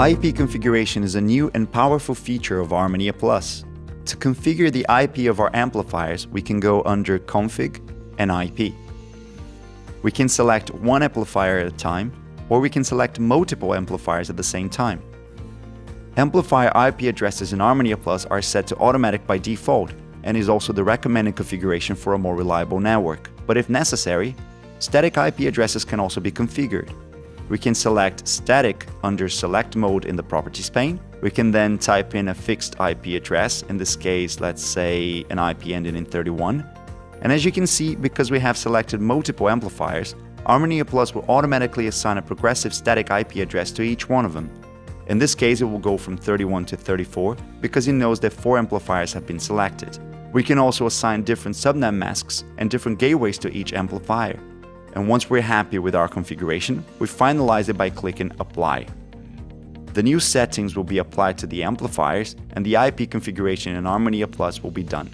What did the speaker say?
IP configuration is a new and powerful feature of ArmoníaPlus. To configure the IP of our amplifiers, we can go under Config and IP. We can select one amplifier at a time, or we can select multiple amplifiers at the same time. Amplifier IP addresses in ArmoníaPlus are set to automatic by default and is also the recommended configuration for a more reliable network. But if necessary, static IP addresses can also be configured. We can select static under select mode in the properties pane. We can then type in a fixed IP address, in this case, let's say an IP ending in 31. And as you can see, because we have selected multiple amplifiers, ArmoníaPlus will automatically assign a progressive static IP address to each one of them. In this case, it will go from 31 to 34 because it knows that 4 amplifiers have been selected. We can also assign different subnet masks and different gateways to each amplifier. And once we're happy with our configuration, we finalize it by clicking Apply. The new settings will be applied to the amplifiers and the IP configuration in ArmoníaPlus will be done.